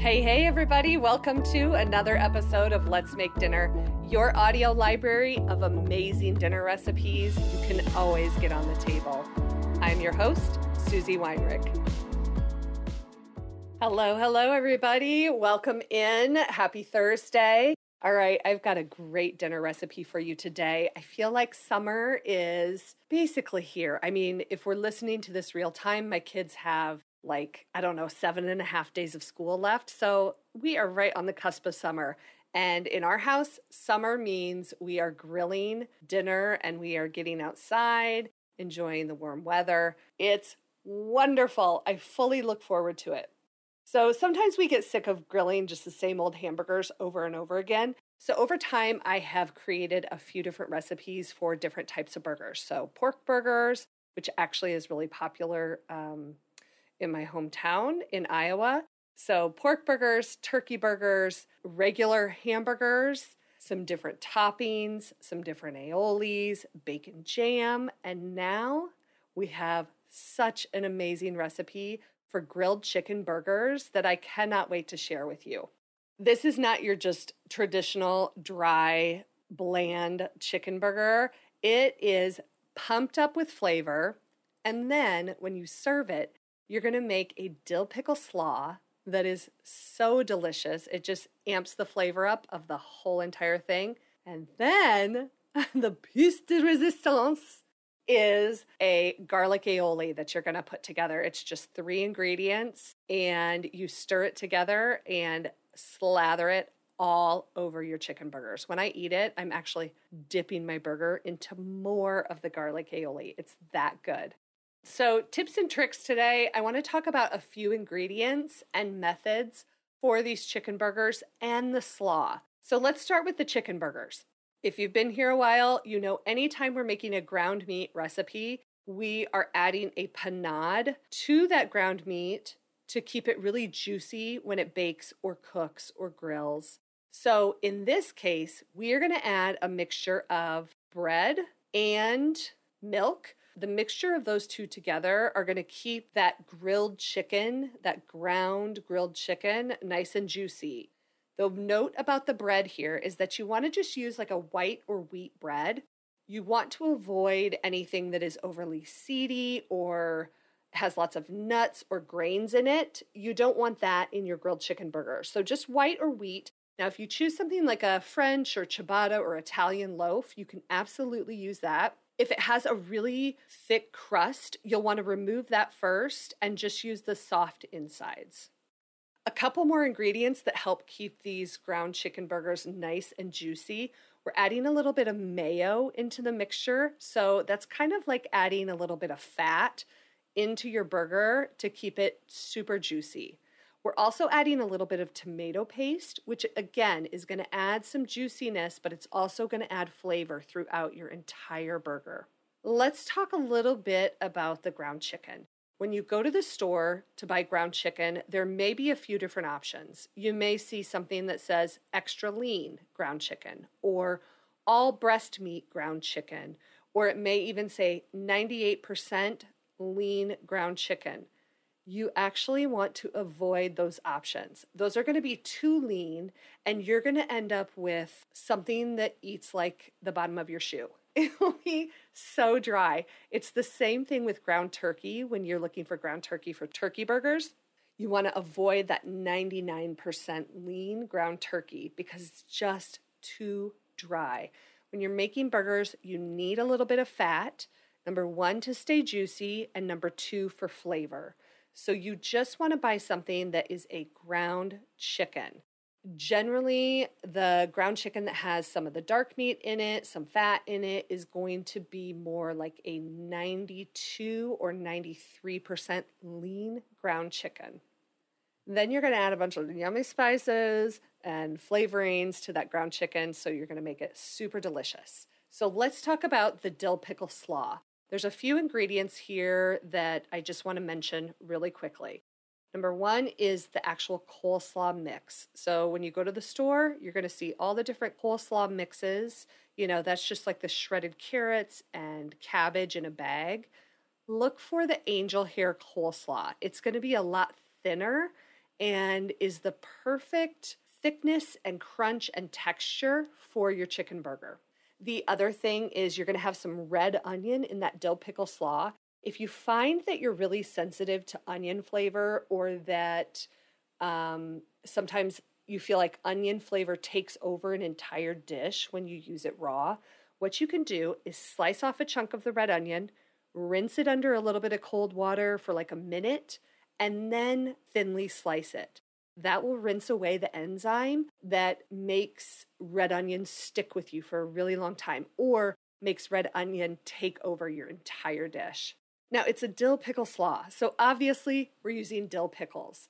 Hey, everybody. Welcome to another episode of Let's Make Dinner, your audio library of amazing dinner recipes you can always get on the table. I'm your host, Susie Weinrich. Hello, everybody. Welcome in. Happy Thursday. All right, I've got a great dinner recipe for you today. I feel like summer is basically here. I mean, if we're listening to this real time, my kids have 7.5 days of school left. So we are right on the cusp of summer. And in our house, summer means we are grilling dinner and we are getting outside, enjoying the warm weather. It's wonderful. I fully look forward to it. So sometimes we get sick of grilling just the same old hamburgers over and over again. So over time, I have created a few different recipes for different types of burgers. So pork burgers, which actually is really popular in my hometown in Iowa. So pork burgers, turkey burgers, regular hamburgers, some different toppings, some different aiolis, bacon jam, and now we have such an amazing recipe for grilled chicken burgers that I cannot wait to share with you. This is not your just traditional dry, bland chicken burger. It is pumped up with flavor, and then when you serve it, you're going to make a dill pickle slaw that is so delicious. It just amps the flavor up of the whole entire thing. And then the piece de resistance is a garlic aioli that you're going to put together. It's just 3 ingredients, and you stir it together and slather it all over your chicken burgers. When I eat it, I'm actually dipping my burger into more of the garlic aioli. It's that good. So tips and tricks today, I want to talk about a few ingredients and methods for these chicken burgers and the slaw. So let's start with the chicken burgers. If you've been here a while, you know anytime we're making a ground meat recipe, we are adding a panade to that ground meat to keep it really juicy when it bakes or cooks or grills. So in this case, we are going to add a mixture of bread and milk. The mixture of those two together are going to keep that grilled chicken, that ground grilled chicken, nice and juicy. The note about the bread here is that you want to just use like a white or wheat bread. You want to avoid anything that is overly seedy or has lots of nuts or grains in it. You don't want that in your grilled chicken burger. So just white or wheat. Now, if you choose something like a French or ciabatta or Italian loaf, you can absolutely use that. If it has a really thick crust, you'll want to remove that first and just use the soft insides. A couple more ingredients that help keep these ground chicken burgers nice and juicy. We're adding a little bit of mayo into the mixture. So that's kind of like adding a little bit of fat into your burger to keep it super juicy. We're also adding a little bit of tomato paste, which again is going to add some juiciness, but it's also going to add flavor throughout your entire burger. Let's talk a little bit about the ground chicken. When you go to the store to buy ground chicken, there may be a few different options. You may see something that says extra lean ground chicken or all breast meat ground chicken, or it may even say 98% lean ground chicken. You actually want to avoid those options. Those are going to be too lean, and you're going to end up with something that eats like the bottom of your shoe. It will be so dry. It's the same thing with ground turkey. When you're looking for ground turkey for turkey burgers, you want to avoid that 99% lean ground turkey because it's just too dry. When you're making burgers, you need a little bit of fat. Number 1, to stay juicy, and number 2, for flavor. So you just want to buy something that is a ground chicken. Generally, the ground chicken that has some of the dark meat in it, some fat in it, is going to be more like a 92 or 93% lean ground chicken. Then you're going to add a bunch of yummy spices and flavorings to that ground chicken, so you're going to make it super delicious. So let's talk about the dill pickle slaw. There's a few ingredients here that I just want to mention really quickly. Number 1 is the actual coleslaw mix. So when you go to the store, you're going to see all the different coleslaw mixes. You know, that's just like the shredded carrots and cabbage in a bag. Look for the angel hair coleslaw. It's going to be a lot thinner and is the perfect thickness and crunch and texture for your chicken burger. The other thing is you're going to have some red onion in that dill pickle slaw. If you find that you're really sensitive to onion flavor, or that sometimes you feel like onion flavor takes over an entire dish when you use it raw, what you can do is slice off a chunk of the red onion, rinse it under a little bit of cold water for like a minute, and then thinly slice it. That will rinse away the enzyme that makes red onion stick with you for a really long time, or makes red onion take over your entire dish. Now, it's a dill pickle slaw, so obviously we're using dill pickles.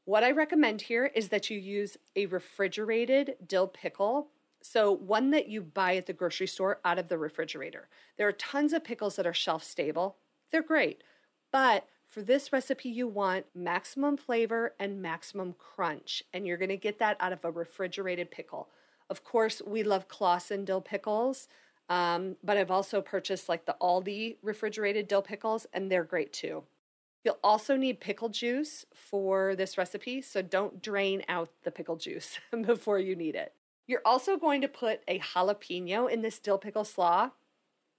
What I recommend here is that you use a refrigerated dill pickle, so one that you buy at the grocery store out of the refrigerator. There are tons of pickles that are shelf stable. They're great, but for this recipe, you want maximum flavor and maximum crunch, and you're going to get that out of a refrigerated pickle. Of course, we love Claussen dill pickles, but I've also purchased like the Aldi refrigerated dill pickles, and they're great too. You'll also need pickle juice for this recipe, so don't drain out the pickle juice before you need it. You're also going to put a jalapeno in this dill pickle slaw.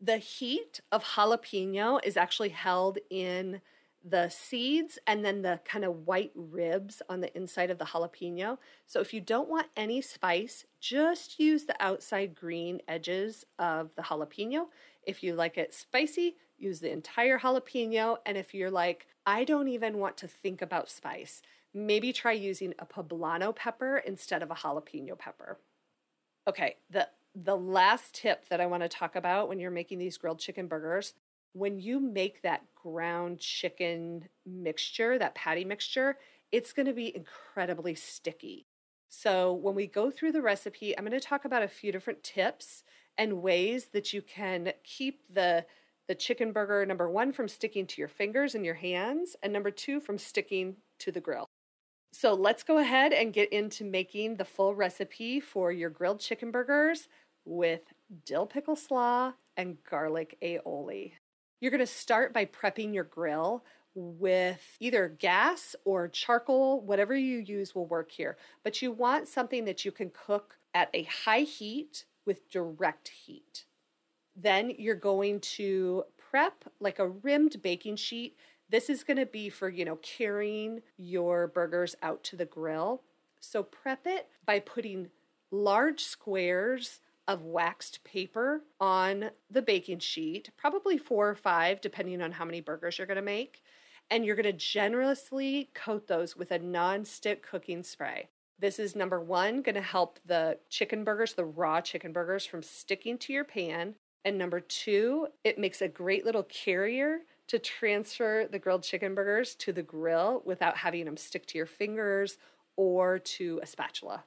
The heat of jalapeno is actually held in the seeds and then the kind of white ribs on the inside of the jalapeno. So if you don't want any spice, just use the outside green edges of the jalapeno. If you like it spicy, use the entire jalapeno. And if you're like, I don't even want to think about spice, maybe try using a poblano pepper instead of a jalapeno pepper. Okay, the last tip that I want to talk about when you're making these grilled chicken burgers, when you make that ground chicken mixture, that patty mixture, it's going to be incredibly sticky. So when we go through the recipe, I'm going to talk about a few different tips and ways that you can keep the chicken burger, number one, from sticking to your fingers and your hands, and number two, from sticking to the grill. So let's go ahead and get into making the full recipe for your grilled chicken burgers with dill pickle slaw and garlic aioli. You're going to start by prepping your grill with either gas or charcoal. Whatever you use will work here. But you want something that you can cook at a high heat with direct heat. Then you're going to prep like a rimmed baking sheet. This is going to be for, carrying your burgers out to the grill. So prep it by putting large squares of waxed paper on the baking sheet, probably 4 or 5, depending on how many burgers you're going to make. And you're going to generously coat those with a non-stick cooking spray. This is, number one, going to help the chicken burgers, the raw chicken burgers, from sticking to your pan. And number two, it makes a great little carrier to transfer the grilled chicken burgers to the grill without having them stick to your fingers or to a spatula.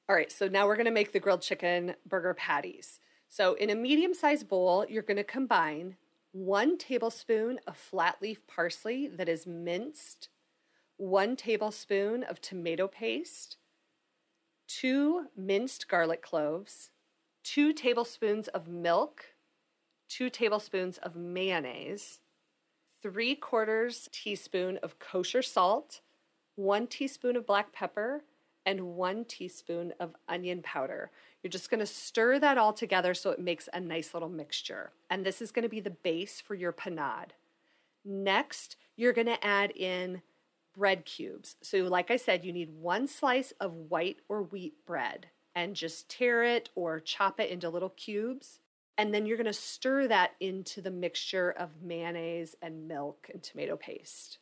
All right, so now we're going to make the grilled chicken burger patties. So in a medium-sized bowl, you're going to combine 1 tablespoon of flat leaf parsley that is minced, 1 tablespoon of tomato paste, 2 minced garlic cloves, 2 tablespoons of milk, 2 tablespoons of mayonnaise, 3/4 teaspoon of kosher salt, 1 teaspoon of black pepper, and 1 teaspoon of onion powder. You're just going to stir that all together so it makes a nice little mixture. And this is going to be the base for your panade. Next, you're going to add in bread cubes. So like I said, you need 1 slice of white or wheat bread, and just tear it or chop it into little cubes. And then you're going to stir that into the mixture of mayonnaise and milk and tomato paste.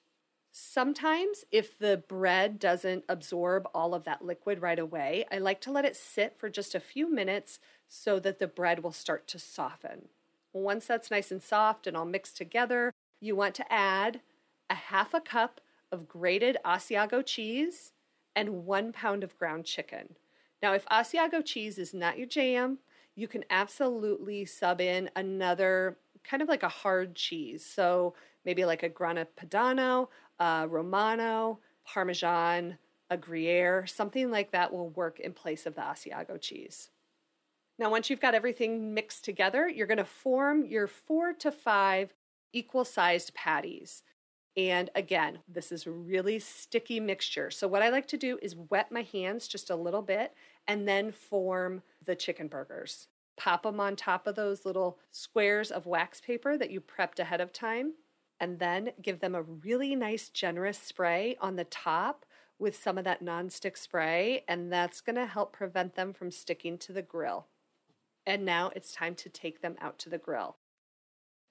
Sometimes, if the bread doesn't absorb all of that liquid right away, I like to let it sit for just a few minutes so that the bread will start to soften. Once that's nice and soft and all mixed together, you want to add a 1/2 cup of grated Asiago cheese and 1 pound of ground chicken. Now, if Asiago cheese is not your jam, you can absolutely sub in another kind of like a hard cheese. So maybe like a Grana Padano, Romano, Parmesan, a Gruyere, something like that will work in place of the Asiago cheese. Now, once you've got everything mixed together, you're going to form your 4 to 5 equal-sized patties. And again, this is a really sticky mixture. So what I like to do is wet my hands just a little bit and then form the chicken burgers. Pop them on top of those little squares of wax paper that you prepped ahead of time, and then give them a really nice generous spray on the top with some of that nonstick spray, and that's going to help prevent them from sticking to the grill. And now it's time to take them out to the grill.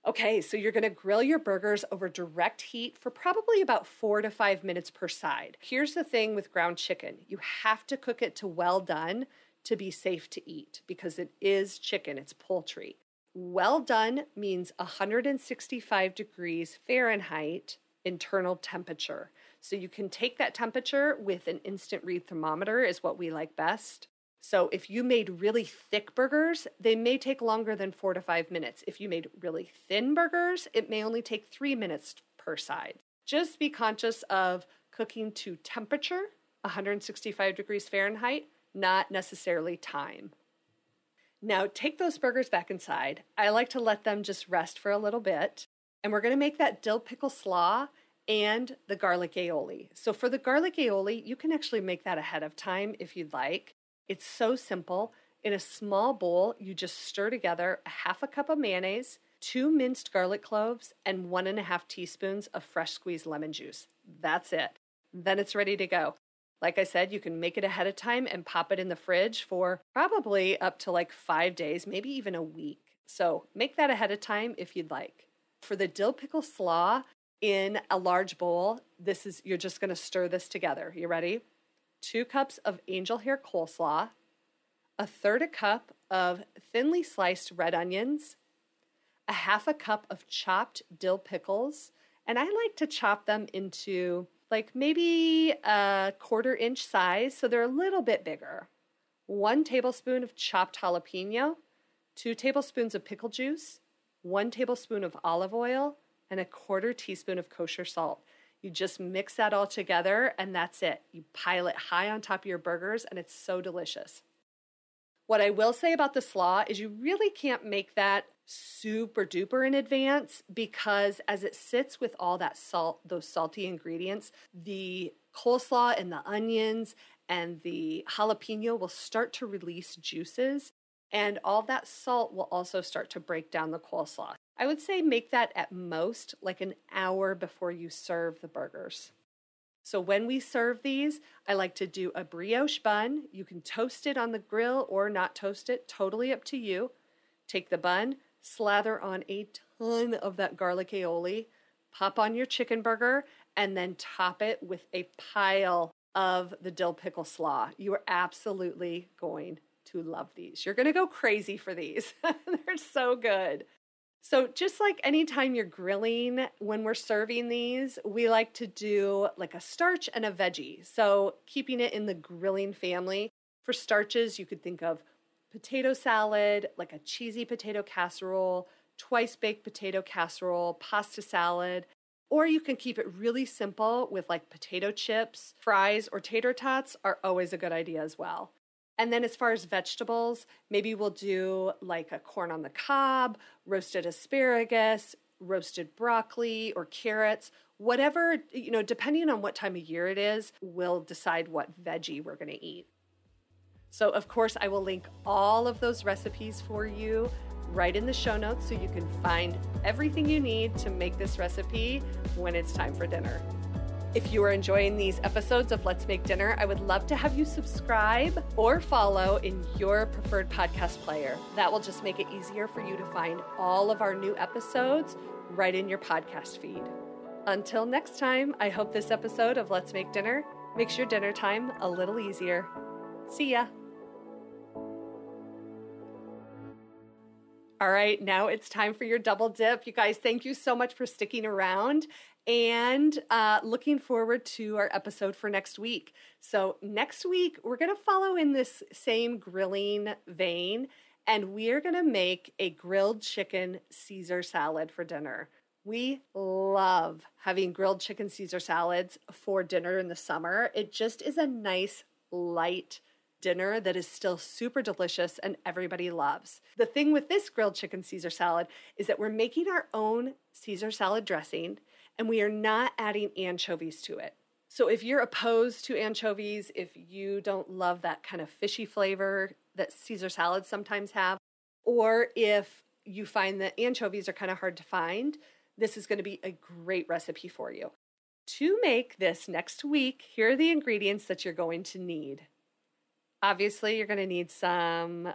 Okay, so you're going to grill your burgers over direct heat for probably about 4 to 5 minutes per side. Here's the thing with ground chicken. You have to cook it to well done to be safe to eat because it is chicken, it's poultry. Well done means 165 degrees Fahrenheit internal temperature. So you can take that temperature with an instant read thermometer is what we like best. So if you made really thick burgers, they may take longer than 4 to 5 minutes. If you made really thin burgers, it may only take 3 minutes per side. Just be conscious of cooking to temperature, 165 degrees Fahrenheit, not necessarily time. Now take those burgers back inside. I like to let them just rest for a little bit. And we're going to make that dill pickle slaw and the garlic aioli. So for the garlic aioli, you can actually make that ahead of time if you'd like. It's so simple. In a small bowl, you just stir together a half a cup of mayonnaise, 2 minced garlic cloves, and 1.5 teaspoons of fresh squeezed lemon juice. That's it. Then it's ready to go. Like I said, you can make it ahead of time and pop it in the fridge for probably up to like 5 days, maybe even a week. So make that ahead of time if you'd like. For the dill pickle slaw in a large bowl, you're just going to stir this together. You ready? 2 cups of angel hair coleslaw, 1/3 cup of thinly sliced red onions, 1/2 cup of chopped dill pickles, and I like to chop them into like maybe a 1/4 inch size, so they're a little bit bigger. 1 tablespoon of chopped jalapeno, 2 tablespoons of pickle juice, 1 tablespoon of olive oil, and 1/4 teaspoon of kosher salt. You just mix that all together and that's it. You pile it high on top of your burgers and it's so delicious. What I will say about the slaw is you really can't make that super duper in advance because as it sits with all that salt, those salty ingredients, the coleslaw and the onions and the jalapeno will start to release juices and all that salt will also start to break down the coleslaw. I would say make that at most like an hour before you serve the burgers. So when we serve these, I like to do a brioche bun. You can toast it on the grill or not toast it, totally up to you. Take the bun, slather on a ton of that garlic aioli, pop on your chicken burger, and then top it with a pile of the dill pickle slaw. You are absolutely going to love these. You're going to go crazy for these. They're so good. So just like anytime you're grilling, when we're serving these, we like to do like a starch and a veggie. So keeping it in the grilling family. For starches, you could think of potato salad, like a cheesy potato casserole, twice baked potato casserole, pasta salad, or you can keep it really simple with like potato chips, fries, or tater tots are always a good idea as well. And then as far as vegetables, maybe we'll do like a corn on the cob, roasted asparagus, roasted broccoli or carrots, whatever, depending on what time of year it is, we'll decide what veggie we're going to eat. So of course, I will link all of those recipes for you right in the show notes so you can find everything you need to make this recipe when it's time for dinner. If you are enjoying these episodes of Let's Make Dinner, I would love to have you subscribe or follow in your preferred podcast player. That will just make it easier for you to find all of our new episodes right in your podcast feed. Until next time, I hope this episode of Let's Make Dinner makes your dinner time a little easier. See ya. All right, now it's time for your double dip. You guys, thank you so much for sticking around and looking forward to our episode for next week. So next week, we're going to follow in this same grilling vein, and we are going to make a grilled chicken Caesar salad for dinner. We love having grilled chicken Caesar salads for dinner in the summer. It just is a nice, light dinner that is still super delicious and everybody loves. The thing with this grilled chicken Caesar salad is that we're making our own Caesar salad dressing, and we are not adding anchovies to it. So if you're opposed to anchovies, if you don't love that kind of fishy flavor that Caesar salads sometimes have, or if you find that anchovies are kind of hard to find, this is going to be a great recipe for you. To make this next week, here are the ingredients that you're going to need. Obviously, you're going to need some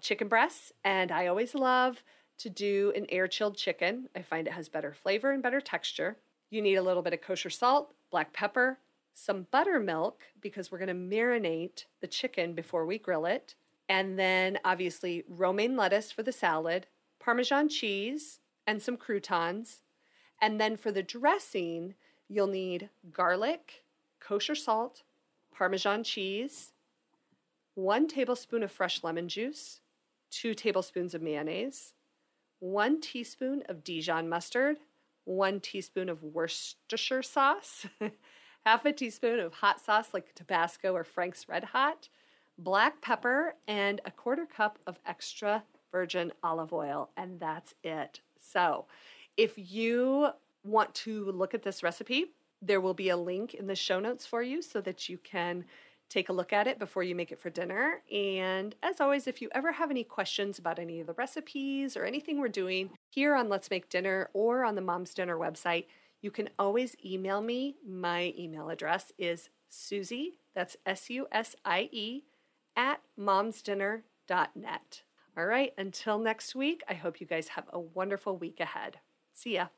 chicken breasts, and I always love to do an air-chilled chicken. I find it has better flavor and better texture. You need a little bit of kosher salt, black pepper, some buttermilk, because we're going to marinate the chicken before we grill it, and then obviously romaine lettuce for the salad, Parmesan cheese, and some croutons. And then for the dressing, you'll need garlic, kosher salt, Parmesan cheese, 1 tablespoon of fresh lemon juice, 2 tablespoons of mayonnaise, 1 teaspoon of Dijon mustard, 1 teaspoon of Worcestershire sauce, half a teaspoon of hot sauce like Tabasco or Frank's Red Hot, black pepper, and a 1/4 cup of extra virgin olive oil, and that's it. So if you want to look at this recipe, there will be a link in the show notes for you so that you can take a look at it before you make it for dinner. And as always, if you ever have any questions about any of the recipes or anything we're doing here on Let's Make Dinner or on the Mom's Dinner website, you can always email me. My email address is Susie, that's SUSIE, @momsdinner.net. All right, until next week, I hope you guys have a wonderful week ahead. See ya.